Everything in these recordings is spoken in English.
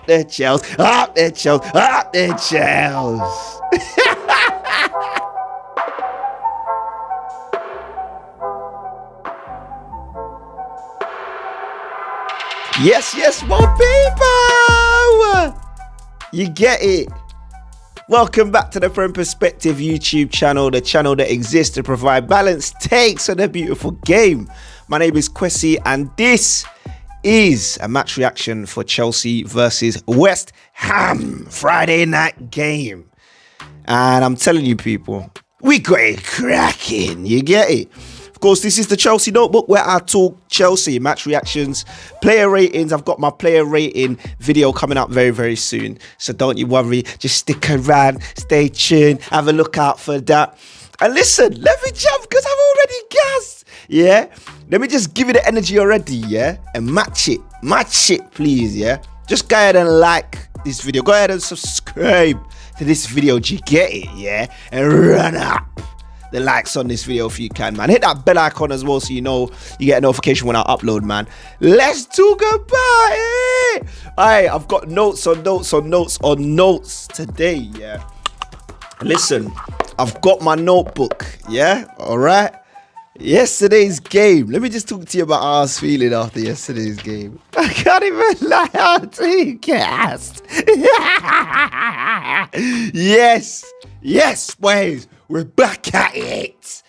up the CHELS, up the CHELS, up the CHELS. Yes, my people. You get it. Welcome back to the From Perspective YouTube channel, the channel that exists to provide balanced takes on a beautiful game. My name is Kwesi, and this is a match reaction for Chelsea versus West Ham Friday night game. And I'm telling you people, we got it cracking. You get it? Of course, this is the Chelsea Notebook where I talk Chelsea match reactions, player ratings. I've got my player rating video coming up very, very soon. So don't you worry. Just stick around, stay tuned, have a look out for that. And listen, let me jump because I'm already gassed. Yeah? Let me just give you the energy already, yeah? And match it, please, yeah? Just go ahead and like this video. Go ahead and subscribe to this video. Do you get it, yeah? And run up the likes on this video if you can, man. Hit that bell icon as well so you know you get a notification when I upload, man. Let's talk about it. Alright, I've got notes on notes today, yeah. Listen, I've got my notebook, yeah? Alright. Yesterday's game. Let me just talk to you about how I was feeling after yesterday's game. I can't even lie out to you, cast. Yes, boys. We're back at it.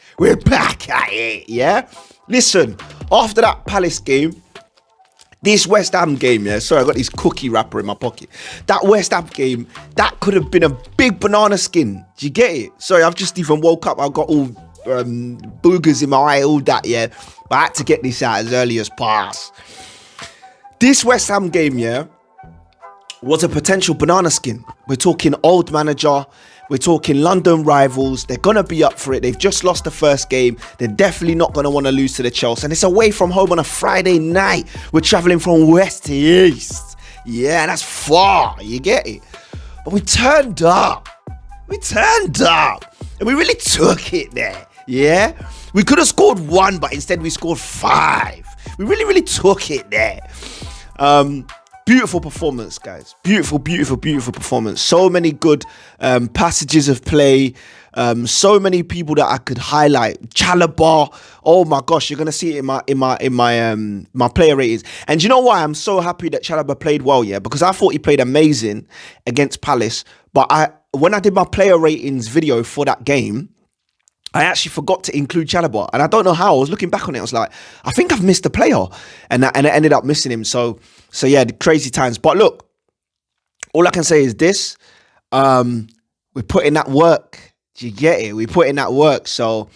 Yeah? Listen, after that Palace game, this West Ham game, yeah? Sorry, I got this cookie wrapper in my pocket. That West Ham game, that could have been a big banana skin. Do you get it? Sorry, I've just even woke up. I've got all boogers in my eye, all that, yeah? But I had to get this out as early as pass. This West Ham game, yeah, was a potential banana skin. We're talking old manager. We're talking London rivals. They're going to be up for it. They've just lost the first game. They're definitely not going to want to lose to the CHELS. And it's away from home on a Friday night. We're traveling from west to east. Yeah, that's far. You get it? But we turned up. And we really took it there. Yeah? We could have scored 1, but instead we scored 5. We really took it there. Beautiful performance, guys. Beautiful performance. So many good passages of play. So many people that I could highlight. Chalobah. Oh my gosh, you're gonna see it in my player ratings. And you know why I'm so happy that Chalobah played well, yeah? Because I thought he played amazing against Palace. But when I did my player ratings video for that game, I actually forgot to include Chalobah, and I don't know how. I was looking back on it. I was like, I think I've missed a player, and I ended up missing him. So yeah, the crazy times. But look, all I can say is this: we're putting that work. Do you get it? We're putting that work. So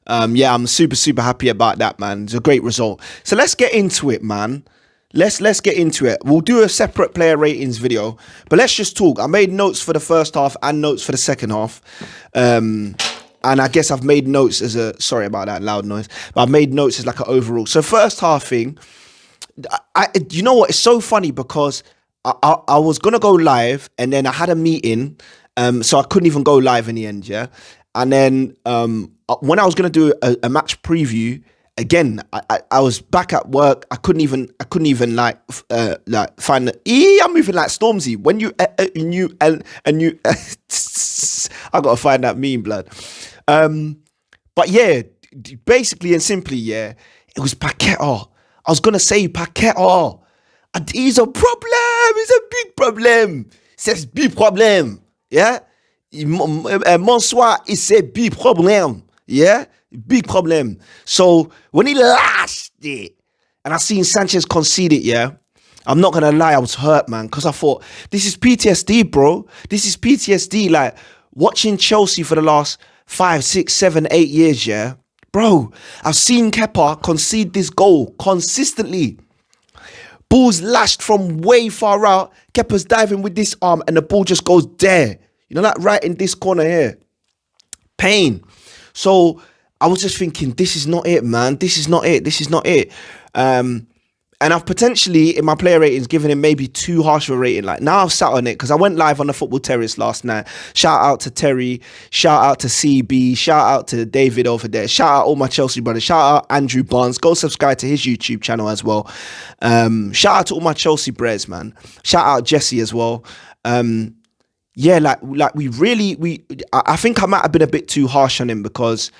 yeah, I'm super happy about that, man. It's a great result. So let's get into it, man. Let's get into it. We'll do a separate player ratings video, but let's just talk. I made notes for the first half and notes for the second half. And I guess I've made notes as a, sorry about that loud noise, but I've made notes as like an overall. So first half thing, you know what? It's so funny because I was going to go live and then I had a meeting. So I couldn't even go live in the end, yeah? And then when I was going to do a match preview, again, I was back at work. I couldn't even like find the I'm moving like Stormzy. When you I gotta find that meme, blood. But yeah, basically and simply, yeah, it was Paqueta. I was gonna say Paqueta. He's a problem. He's a big problem. C'est a big problem. Yeah, Bonsoir, it's a big problem. Yeah. Big problem. So when he lashed it and I seen Sanchez concede it, yeah, I'm not gonna lie, I was hurt, man, because I thought, this is PTSD, bro. This is PTSD. Like watching Chelsea for the last 5, 6, 7, 8 years, yeah, bro. I've seen Kepa concede this goal consistently. Ball's lashed from way far out. Kepa's diving with this arm and the ball just goes there. You know, like right in this corner here. Pain. So I was just thinking, this is not it, man. This is not it. And I've potentially, in my player ratings, given him maybe too harsh of a rating. Like, now I've sat on it because I went live on the Football Terrace last night. Shout out to Terry. Shout out to CB. Shout out to David over there. Shout out all my Chelsea brothers. Shout out Andrew Barnes. Go subscribe to his YouTube channel as well. Shout out to all my Chelsea bros, man. Shout out Jesse as well. Yeah, like I think I might have been a bit too harsh on him because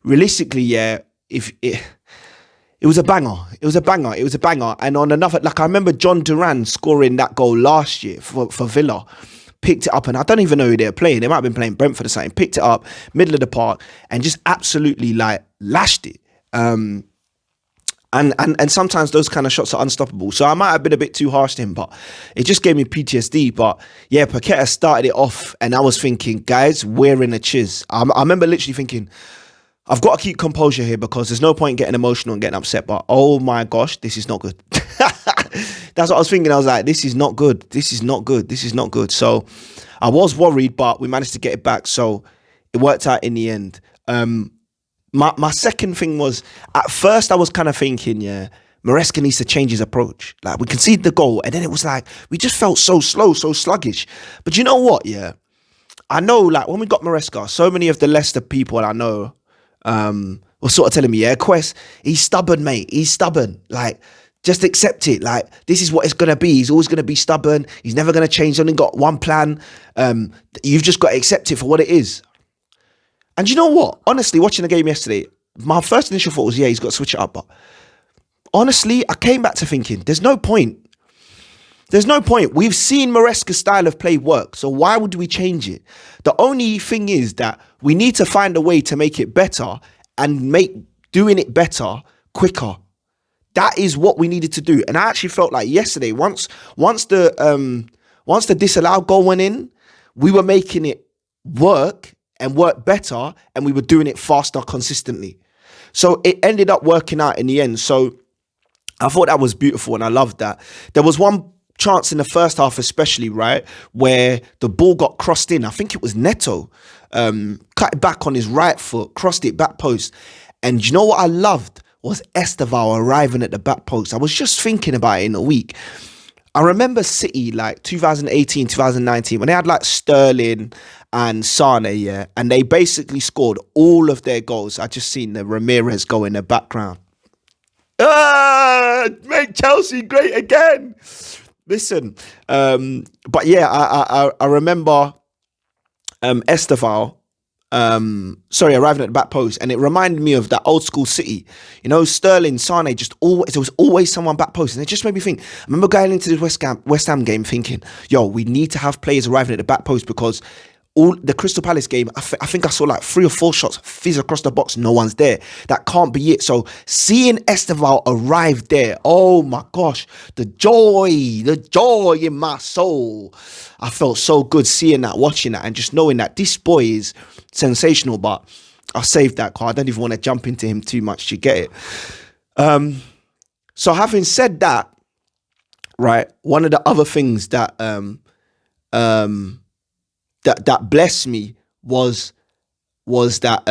realistically, yeah, it was a banger. It was a banger. It was a banger. And on another, like, I remember John Duran scoring that goal last year for Villa. Picked it up, and I don't even know who they were playing. They might have been playing Brentford or something. Picked it up, middle of the park, and just absolutely, like, lashed it. And sometimes those kind of shots are unstoppable. So I might have been a bit too harsh to him, but it just gave me PTSD. But yeah, Paqueta started it off, and I was thinking, guys, we're in a chiz. I remember literally thinking, I've got to keep composure here because there's no point getting emotional and getting upset. But oh my gosh, this is not good. That's what I was thinking. I was like, this is not good. This is not good. This is not good. So I was worried, but we managed to get it back. So it worked out in the end. My second thing was, at first I was kind of thinking, yeah, Maresca needs to change his approach. Like, we conceded the goal, and then it was like, we just felt so slow, so sluggish. But you know what, yeah? I know, like, when we got Maresca, so many of the Leicester people I know was sort of telling me, yeah, Quest, he's stubborn, mate. He's stubborn. Like, just accept it. Like, this is what it's going to be. He's always going to be stubborn. He's never going to change. He's only got one plan. You've just got to accept it for what it is. And you know what? Honestly, watching the game yesterday, my first initial thought was, yeah, he's got to switch it up. But honestly, I came back to thinking, there's no point. There's no point. We've seen Maresca's style of play work, so why would we change it? The only thing is that we need to find a way to make it better and make doing it better quicker. That is what we needed to do. And I actually felt like yesterday, once the disallowed goal went in, we were making it work and work better, and we were doing it faster consistently. So it ended up working out in the end. So I thought that was beautiful, and I loved that. There was one chance in the first half especially, right, where the ball got crossed in. I think it was Neto. Cut it back on his right foot, crossed it back post. And you know what I loved was Esteval arriving at the back post. I was just thinking about it in a week. I remember City, like 2018, 2019, when they had like Sterling and Sane, yeah, and they basically scored all of their goals. I just seen the Ramirez go in the background. Make Chelsea great again. Listen, but yeah, I remember Esteval, arriving at the back post, and it reminded me of that old school City. You know, Sterling, Sane, there was always someone back post, and it just made me think. I remember going into this West Ham game thinking, yo, we need to have players arriving at the back post because all the Crystal Palace game, I think I saw like 3 or 4 shots fizz across the box. No one's there. That can't be it. So seeing Esteval arrive there, oh my gosh, the joy in my soul. I felt so good seeing that, watching that, and just knowing that this boy is sensational. But I saved that car. I don't even want to jump into him too much to get it. So having said that, right, one of the other things that that blessed me was that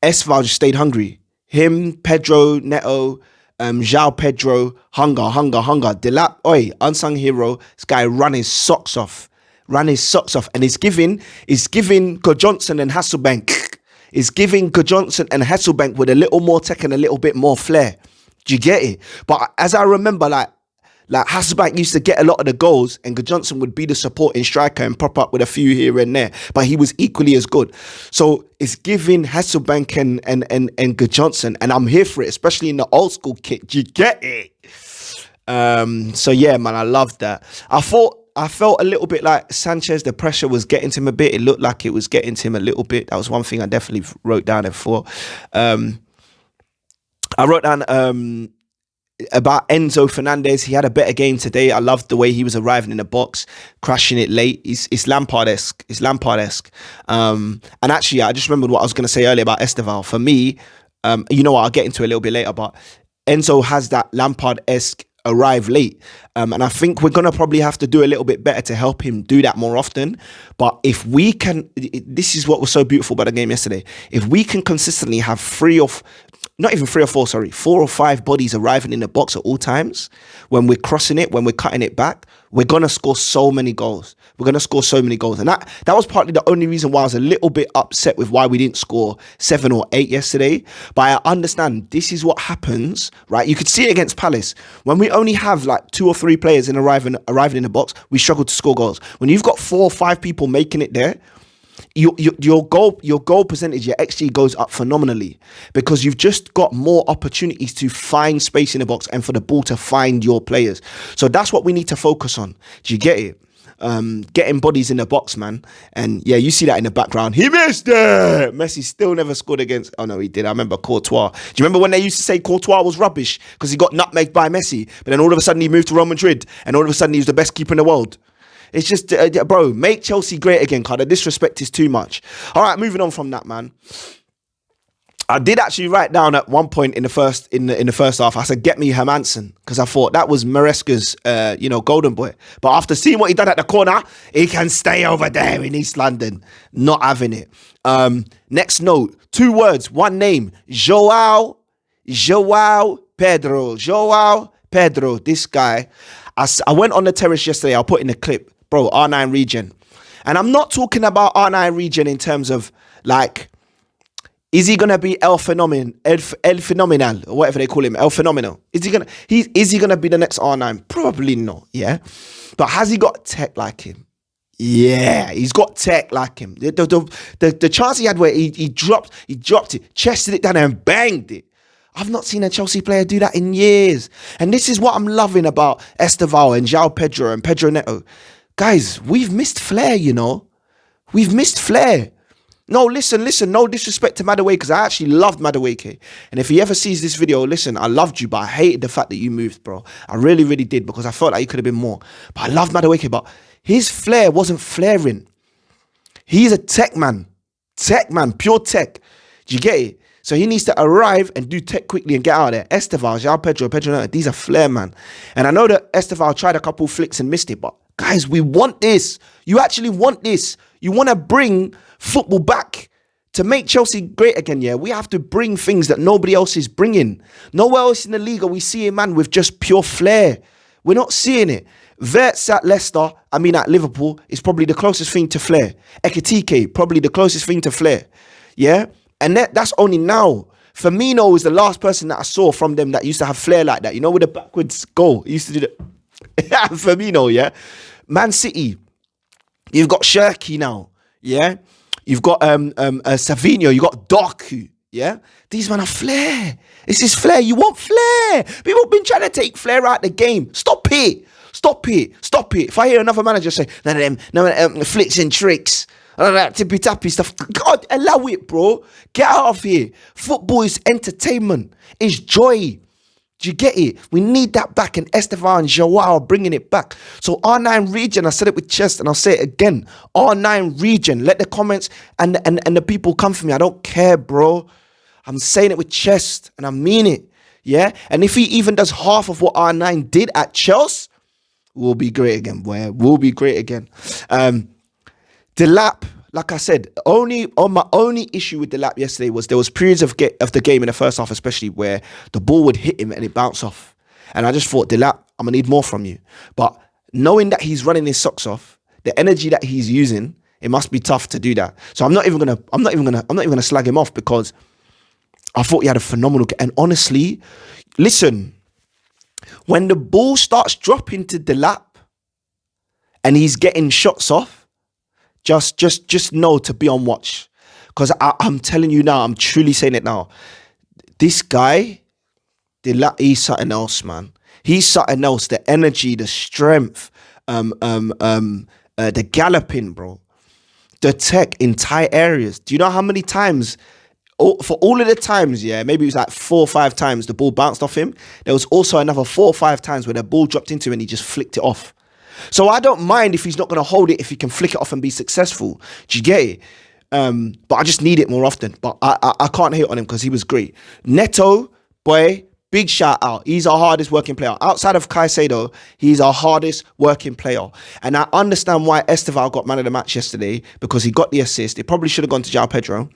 Esteval just stayed hungry. Him, Pedro, Neto, João Pedro, hunger. Delap, unsung hero. This guy ran his socks off. And it's giving Johnson and Hasselbank. It's giving Johnson and Hasselbank with a little more tech and a little bit more flair. Do you get it? But as I remember, like Hasselbank used to get a lot of the goals, and Johnson would be the supporting striker and pop up with a few here and there, but he was equally as good. So it's giving Hasselbank and Johnson, and I'm here for it, especially in the old school kit. Do you get it? So yeah, man, I loved that. I felt a little bit like Sanchez, the pressure was getting to him a bit. It looked like it was getting to him a little bit. That was one thing I definitely wrote down before. I wrote down about Enzo Fernandez. He had a better game today. I loved the way he was arriving in the box, crashing it late. It's Lampard-esque. And actually, I just remembered what I was going to say earlier about Esteval. For me, you know what, I'll get into it a little bit later, but Enzo has that Lampard-esque arrive late. And I think we're going to probably have to do a little bit better to help him do that more often. But if we can, this is what was so beautiful about the game yesterday. If we can consistently have 3 or not even 3 or 4, sorry, 4 or 5 bodies arriving in the box at all times, when we're crossing it, when we're cutting it back, we're going to score so many goals. We're going to score so many goals. And that was partly the only reason why I was a little bit upset with why we didn't score 7 or 8 yesterday. But I understand this is what happens, right? You could see it against Palace. When we only have like 2 or 3 players arriving in the box, we struggle to score goals. When you've got 4 or 5 people making it there, your goal percentage, your XG goes up phenomenally, because you've just got more opportunities to find space in the box and for the ball to find your players. So that's what we need to focus on. Do you get it? Getting bodies in the box, man. And yeah, you see that in the background. He missed it. Messi still never scored against. Oh no, he did. I remember Courtois. Do you remember when they used to say Courtois was rubbish because he got nutmegged by Messi, but then all of a sudden he moved to Real Madrid and all of a sudden he was the best keeper in the world? It's just, bro, make Chelsea great again, Carl. The disrespect is too much. All right, moving on from that, man. I did actually write down at one point in the first half, I said, get me Hermansen, because I thought that was Maresca's, golden boy. But after seeing what he done at the corner, he can stay over there in East London. Not having it. Next note, 2 words, 1 name, Joao Pedro. Joao Pedro, this guy. I went on the terrace yesterday, I'll put in a clip. Bro, R9 region. And I'm not talking about R9 region in terms of, like, is he gonna be El Phenomenal, or whatever they call him, El Phenomenal? Is he gonna be the next R9? Probably not, yeah. But has he got tech like him? Yeah, he's got tech like him. The chance he had where he dropped it, chested it down and banged it. I've not seen a Chelsea player do that in years. And this is what I'm loving about Esteval and João Pedro and Pedro Neto. Guys, we've missed flair, you know. We've missed flair. No, listen, no disrespect to Madueke, because I actually loved Madueke. And if he ever sees this video, listen, I loved you, but I hated the fact that you moved, bro. I really, really did, because I felt like you could have been more. But I loved Madueke, but his flair wasn't flaring. He's a tech man, pure tech. Do you get it? So he needs to arrive and do tech quickly and get out of there. Esteval, João Pedro, these are flair, man. And I know that Esteval tried a couple flicks and missed it, but guys, we want this. You actually want this. You want to bring football back to make Chelsea great again, yeah? We have to bring things that nobody else is bringing. Nowhere else in the league are we seeing, man, with just pure flair. We're not seeing it. Verts at at Liverpool, is probably the closest thing to flair. Ekitike, probably the closest thing to flair. Yeah? And that's only now. Firmino is the last person that I saw from them that used to have flair like that. You know, with the backwards goal. He used to do that. Firmino, yeah? Man City, you've got Shirky now, yeah? You've got Savinho, you got Doku, yeah? These men are flair. This is flair. You want flair. People have been trying to take flair out the game. Stop it. If I hear another manager say, none of them flicks and tricks, tippy tappy stuff, God, allow it, bro. Get out of here. Football is entertainment. It's joy. Do you get it? We need that back, and Estevan and Joao are bringing it back. So R9 region, I said it with chest and I'll say it again. R9 region, let the comments and the people come for me. I don't care, bro. I'm saying it with chest and I mean it. Yeah? And if he even does half of what R9 did at CHELS, we'll be great again, boy. We'll be great again. Delap, like I said, my only issue with Delap yesterday was there was periods of the game in the first half, especially where the ball would hit him and it bounced off. And I just thought, Delap, I'm gonna need more from you. But knowing that he's running his socks off, the energy that he's using, it must be tough to do that. So I'm not even gonna slag him off, because I thought he had a phenomenal game. And honestly, listen, when the ball starts dropping to Delap and he's getting shots off, just know to be on watch, because I'm telling you now, I'm truly saying it now. This guy, he's something else, man. He's something else. The energy, the strength, the galloping, bro, the tech in tight areas. Do you know how many times? For all of the times, yeah, maybe it was like 4 or 5 times the ball bounced off him. There was also another 4 or 5 times where the ball dropped into him and he just flicked it off. So I don't mind if he's not going to hold it, if he can flick it off and be successful. Do you get it? But I just need it more often. But I can't hate on him because he was great. Neto, boy, big shout out. He's our hardest working player. Outside of Caicedo, he's our hardest working player. And I understand why Esteval got man of the match yesterday, because he got the assist. It probably should have gone to João Pedro.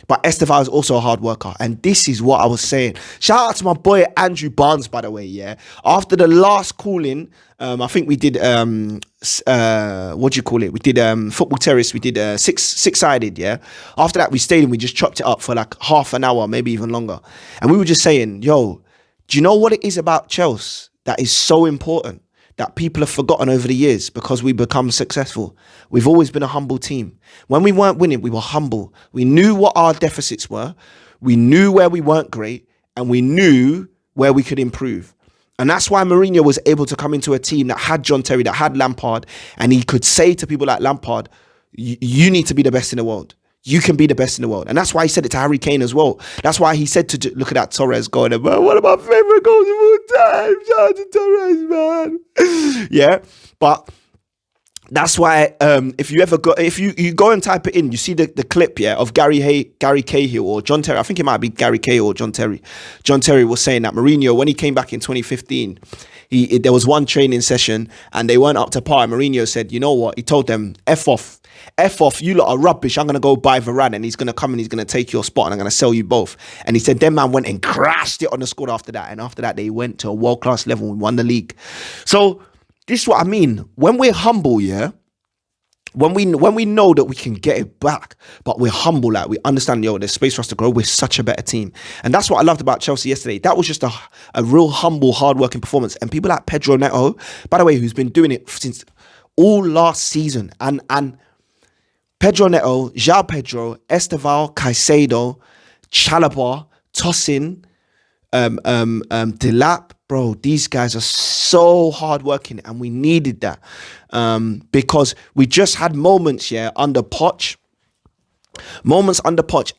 But Esteval is also a hard worker. And this is what I was saying. Shout out to my boy Andrew Barnes, by the way, yeah. After the last call-in, I think we did, what do you call it? We did Football Terrace. We did six-sided, yeah. After that, we stayed and we just chopped it up for like half an hour, maybe even longer. And we were just saying, yo, do you know what it is about CHELS that is so important, that people have forgotten over the years because we become successful? We've always been a humble team. When we weren't winning, we were humble. We knew what our deficits were. We knew where we weren't great, and we knew where we could improve. And that's why Mourinho was able to come into a team that had John Terry, that had Lampard, and he could say to people like Lampard, you need to be the best in the world. You can be the best in the world. And that's why he said it to Harry Kane as well. That's why he said to look at that Torres goal. One of my favorite goals of all time. Shout out to Torres, man. Yeah. But that's why if you go and type it in, you see the clip, yeah, of Gary Cahill or John Terry. I think it might be Gary Cahill or John Terry. John Terry was saying that Mourinho, when he came back in 2015, there was one training session and they weren't up to par. Mourinho said, you know what? He told them, F off, you lot are rubbish. I'm going to go buy Varane and he's going to come and he's going to take your spot and I'm going to sell you both. And he said, them man went and crashed it on the squad after that. And after that, they went to a world-class level and won the league. So this is what I mean. When we're humble, yeah, when we know that we can get it back, but we're humble, like we understand, yo, there's space for us to grow. We're such a better team. And that's what I loved about Chelsea yesterday. That was just a real humble, hard-working performance. And people like Pedro Neto, by the way, who's been doing it since all last season, and Pedro Neto, João Pedro, Esteval, Caicedo, Chalobah, Tosin, Delap, bro, these guys are so hardworking, and we needed that because we just had moments, yeah, under Poch,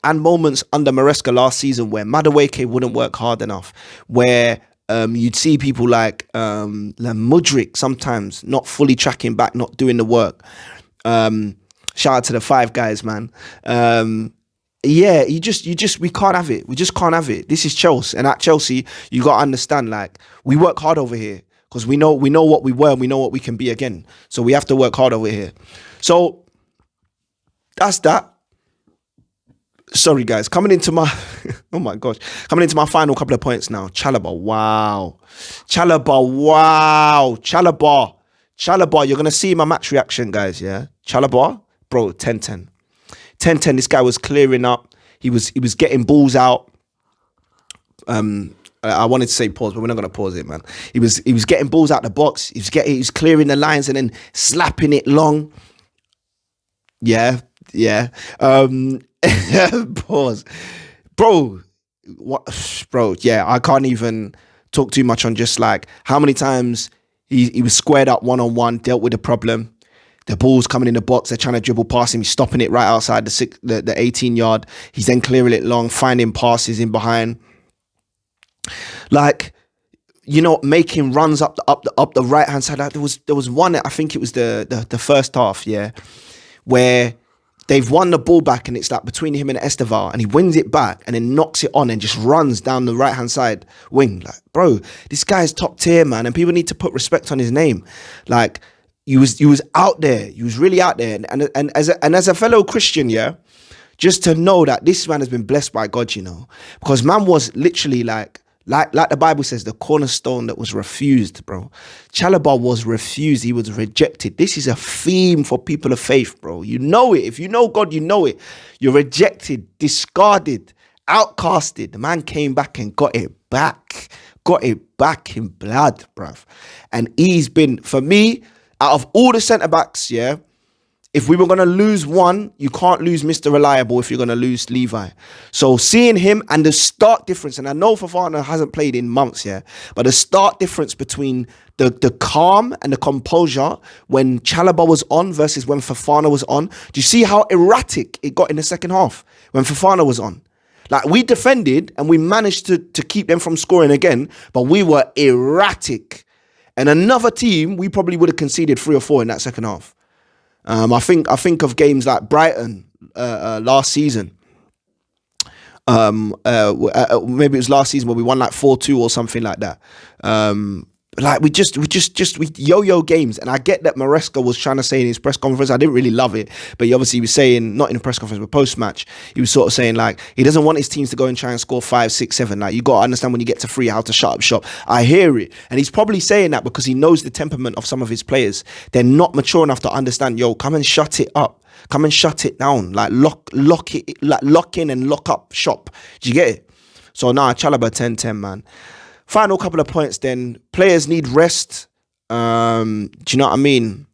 and moments under Maresca last season where Madueke wouldn't work hard enough, where you'd see people like Mudryk sometimes not fully tracking back, not doing the work. Shout out to the five guys, man. Yeah, we can't have it. We just can't have it. This is Chelsea, and at Chelsea, you got to understand, like, we work hard over here because we know what we were, and we know what we can be again. So we have to work hard over here. So that's that. Sorry, guys. Coming into my, oh my gosh, coming into my final couple of points now. Chalobah, wow. Chalobah, you're gonna see my match reaction, guys. Yeah, Chalobah, bro, 10-10. 10-10, this guy was clearing up. He was getting balls out. I wanted to say pause, but we're not gonna pause it, man. He was getting balls out the box. He was clearing the lines and then slapping it long. Yeah. Pause, bro. What, bro? Yeah, I can't even talk too much on just like how many times he was squared up one-on-one, dealt with the problem. The ball's coming in the box. They're trying to dribble past him. He's stopping it right outside the 18-yard. He's then clearing it long, finding passes in behind. Like, you know, making runs up the right-hand side. Like there was one, I think it was the first half, yeah, where they've won the ball back and it's like between him and Esteval, and he wins it back and then knocks it on and just runs down the right-hand side wing. Like, bro, this guy's top tier, man, and people need to put respect on his name. Like, he was out there. He was really out there. And as a fellow Christian, yeah, just to know that this man has been blessed by God, you know, because man was literally like the Bible says, the cornerstone that was refused, bro. Chalobah was refused. He was rejected. This is a theme for people of faith, bro. You know it. If you know God, you know it. You're rejected, discarded, outcasted. The man came back and got it back in blood, bruv. And he's been, for me, out of all the centre-backs, yeah, if we were going to lose one, you can't lose Mr. Reliable if you're going to lose Levi. So seeing him and the stark difference, and I know Fofana hasn't played in months, yeah, but the stark difference between the calm and the composure when Chalobah was on versus when Fofana was on. Do you see how erratic it got in the second half when Fofana was on? Like, we defended and we managed to keep them from scoring again, but we were erratic. And another team, we probably would have conceded 3 or 4 in that second half. I think of games like Brighton last season. Maybe it was last season where we won like 4-2 or something like that. like we yo-yo games. And I get that Maresca was trying to say in his press conference, I didn't really love it, but he obviously was saying, not in the press conference but post-match, he was sort of saying like he doesn't want his teams to go and try and score 5, 6, 7. Like, you got to understand when you get to 3 how to shut up shop. I hear it, and he's probably saying that because he knows the temperament of some of his players. They're not mature enough to understand, yo, come and shut it up, come and shut it down, like lock it, like lock in and lock up shop. Do you get it? So nah, Chalobah 10-10, man. Final couple of points then. Players need rest. Do you know what I mean?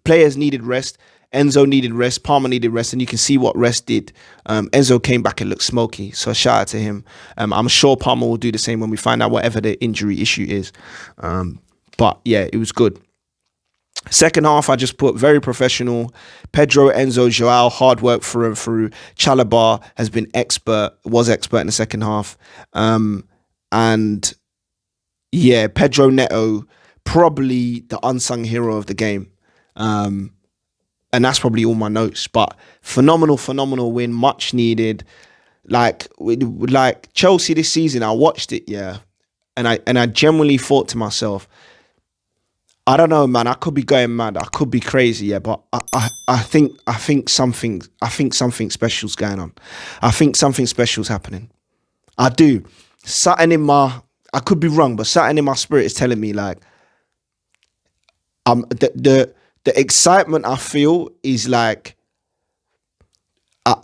Players needed rest. Enzo needed rest. Palmer needed rest. And you can see what rest did. Enzo came back and looked smoky. So shout out to him. I'm sure Palmer will do the same when we find out whatever the injury issue is. But yeah, it was good. Second half, I just put very professional. Pedro, Enzo, Joao, hard work through and through. Chalobah was expert in the second half. And yeah, Pedro Neto, probably the unsung hero of the game. And that's probably all my notes. But phenomenal win, much needed. Like Chelsea this season, I watched it, yeah. And I genuinely thought to myself, I don't know, man, I could be going mad. I could be crazy, yeah, but I think something special's going on. I think something special's happening. I do. Something in I could be wrong, but something in my spirit is telling me like the excitement I feel is like I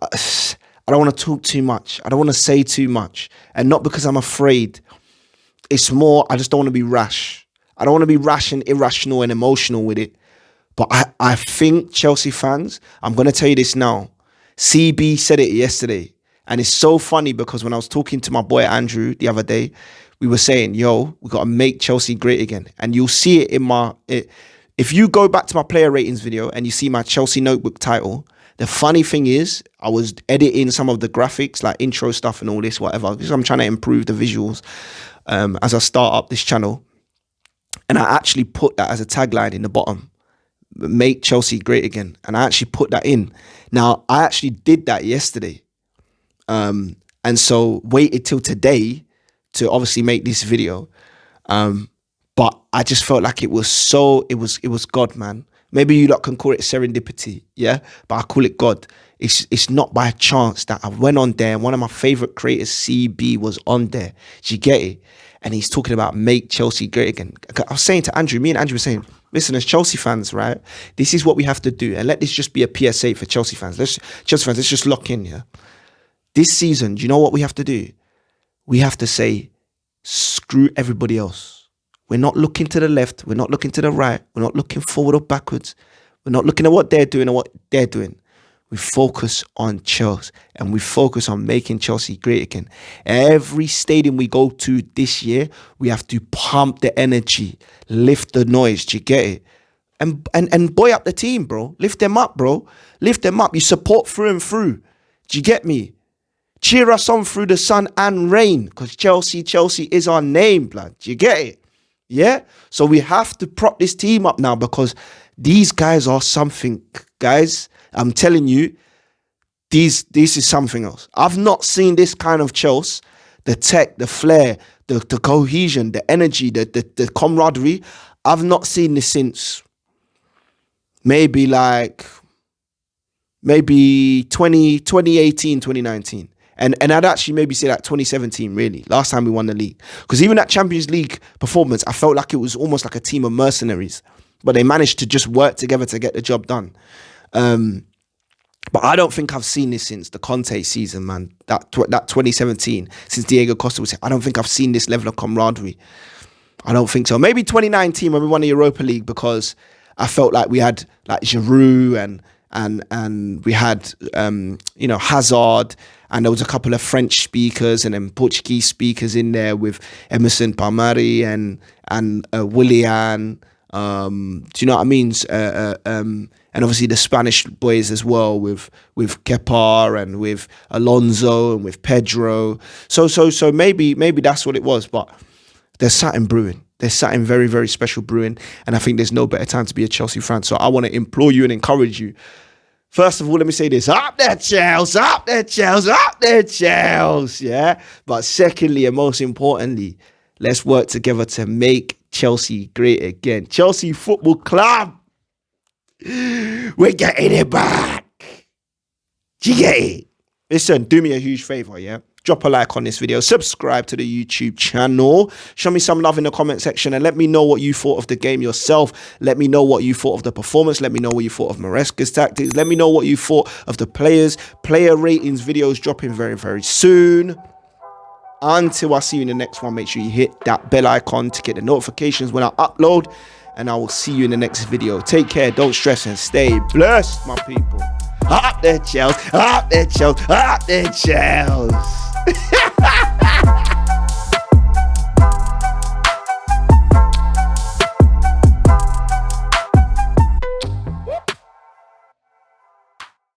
don't want to talk too much. I don't want to say too much. And not because I'm afraid. It's more I just don't want to be rash. I don't want to be rash and irrational and emotional with it. But I think Chelsea fans, I'm going to tell you this now. CB said it yesterday. And it's so funny because when I was talking to my boy Andrew the other day, we were saying, yo, we got to make Chelsea great again. And you'll see it in if you go back to my player ratings video and you see my Chelsea notebook title, the funny thing is I was editing some of the graphics, like intro stuff and all this, whatever, because I'm trying to improve the visuals as I start up this channel. And I actually put that as a tagline in the bottom, make Chelsea great again. And I actually put that in. Now, I actually did that yesterday. And so waited till today to obviously make this video. But I just felt like it was God, man. Maybe you lot can call it serendipity, yeah? But I call it God. It's not by chance that I went on there and one of my favorite creators, CB, was on there. Do you get it? And he's talking about make Chelsea great again. I was saying to Andrew, me and Andrew were saying, listen, as Chelsea fans, right? This is what we have to do. And let this just be a PSA for Chelsea fans. Let's just lock in, yeah? This season, do you know what we have to do? We have to say, screw everybody else. We're not looking to the left. We're not looking to the right. We're not looking forward or backwards. We're not looking at what they're doing or what they're doing. We focus on Chelsea and we focus on making Chelsea great again. Every stadium we go to this year, we have to pump the energy, lift the noise. Do you get it? And buoy up the team, bro. Lift them up, bro. Lift them up. You support through and through. Do you get me? Cheer us on through the sun and rain because Chelsea is our name, blood. Do you get it? Yeah? So we have to prop this team up now because these guys are something, guys. I'm telling you, this is something else. I've not seen this kind of Chelsea, the tech, the flair, the cohesion, the energy, the camaraderie. I've not seen this since maybe 2018, 2019. And I'd actually maybe say like 2017, really, last time we won the league. Because even that Champions League performance, I felt like it was almost like a team of mercenaries. But they managed to just work together to get the job done. But I don't think I've seen this since the Conte season, man. That 2017, since Diego Costa was here. I don't think I've seen this level of camaraderie. I don't think so. Maybe 2019 when we won the Europa League because I felt like we had like Giroud and we had Hazard, and there was a couple of French speakers and then Portuguese speakers in there with Emerson Palmieri and Willian. Do you know what I mean? And obviously the Spanish boys as well with Kepa and with Alonso and with Pedro. So maybe that's what it was. But there's something brewing. There's something very, very special brewing. And I think there's no better time to be a Chelsea fan. So I want to implore you and encourage you. First of all, let me say this. Up there, Chelsea! Up there, Chelsea! Up there, Chelsea! Yeah? But secondly, and most importantly, let's work together to make Chelsea great again. Chelsea Football Club. We're getting it back. Do you get it? Listen, do me a huge favor, yeah? Drop a like on this video. Subscribe to the YouTube channel. Show me some love in the comment section and let me know what you thought of the game yourself. Let me know what you thought of the performance. Let me know what you thought of Maresca's tactics. Let me know what you thought of the players. Player ratings videos dropping very, very soon. Until I see you in the next one, make sure you hit that bell icon to get the notifications when I upload. And I will see you in the next video. Take care, don't stress, and stay blessed, my people. Up there, CHELS. Up there, CHELS. Up there, CHELS.